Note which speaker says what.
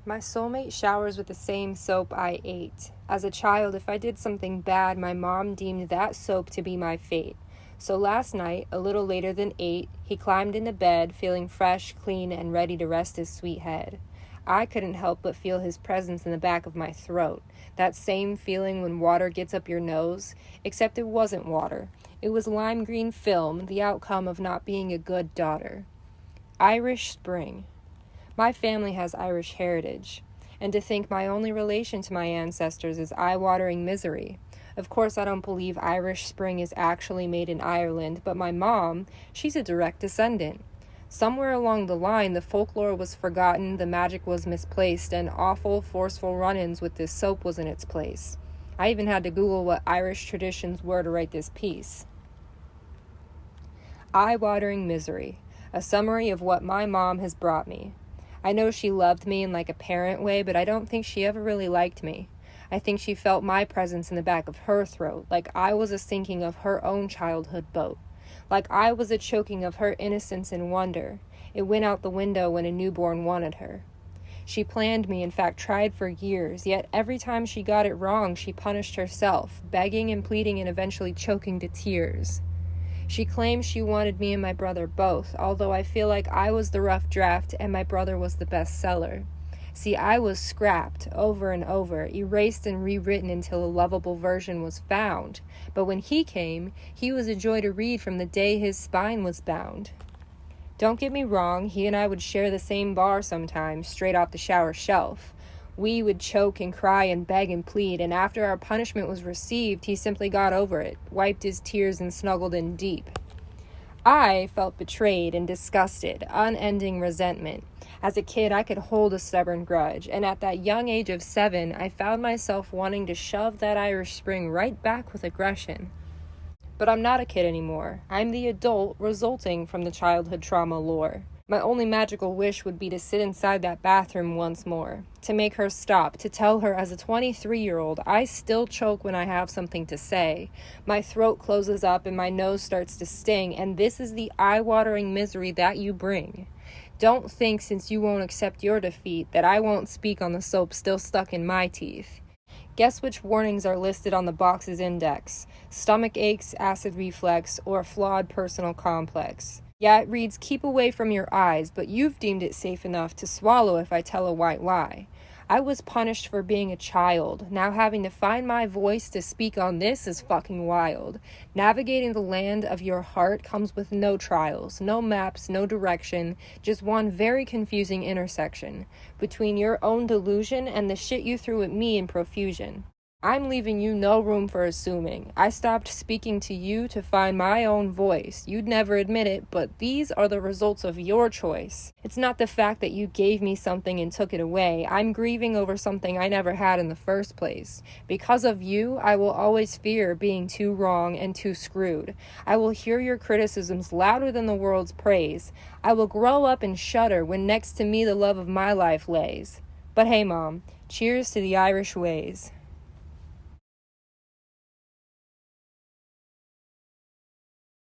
Speaker 1: My soulmate showers with the same soap I ate. As a child, if I did something bad, my mom deemed that soap to be my fate. So last night, a little later than 8, he climbed into bed, feeling fresh, clean, and ready to rest his sweet head. I couldn't help but feel his presence in the back of my throat, that same feeling when water gets up your nose, except it wasn't water. It was lime green film, the outcome of not being a good daughter. Irish Spring. My family has Irish heritage, and to think my only relation to my ancestors is eye-watering misery. Of course, I don't believe Irish Spring is actually made in Ireland, but my mom, she's a direct descendant. Somewhere along the line, the folklore was forgotten, the magic was misplaced, and awful, forceful run-ins with this soap was in its place. I even had to Google what Irish traditions were to write this piece. Eye-watering misery, a summary of what my mom has brought me. I know she loved me in like a parent way, but I don't think she ever really liked me. I think she felt my presence in the back of her throat, like I was a sinking of her own childhood boat. Like I was a choking of her innocence and wonder. It went out the window when a newborn wanted her. She planned me, in fact tried for years, yet every time she got it wrong, she punished herself, begging and pleading and eventually choking to tears. She claimed she wanted me and my brother both, although I feel like I was the rough draft and my brother was the bestseller. See, I was scrapped over and over, erased and rewritten until a lovable version was found. But when he came, he was a joy to read from the day his spine was bound. Don't get me wrong, he and I would share the same bar sometimes, straight off the shower shelf. We would choke and cry and beg and plead, and after our punishment was received, he simply got over it, wiped his tears and snuggled in deep. I felt betrayed and disgusted, unending resentment. As a kid, I could hold a stubborn grudge, and at that young age of 7, I found myself wanting to shove that Irish Spring right back with aggression. But I'm not a kid anymore. I'm the adult resulting from the childhood trauma lore. My only magical wish would be to sit inside that bathroom once more, to make her stop, to tell her as a 23-year-old, I still choke when I have something to say. My throat closes up and my nose starts to sting, and this is the eye-watering misery that you bring. Don't think since you won't accept your defeat that I won't speak on the soap still stuck in my teeth. Guess which warnings are listed on the box's index? Stomach aches, acid reflux, or flawed personal complex. Yeah, it reads, keep away from your eyes, but you've deemed it safe enough to swallow if I tell a white lie. I was punished for being a child. Now having to find my voice to speak on this is fucking wild. Navigating the land of your heart comes with no trials, no maps, no direction, just one very confusing intersection between your own delusion and the shit you threw at me in profusion. I'm leaving you no room for assuming. I stopped speaking to you to find my own voice. You'd never admit it, but these are the results of your choice. It's not the fact that you gave me something and took it away. I'm grieving over something I never had in the first place. Because of you, I will always fear being too wrong and too screwed. I will hear your criticisms louder than the world's praise. I will grow up and shudder when next to me the love of my life lays. But hey, Mom, cheers to the Irish ways.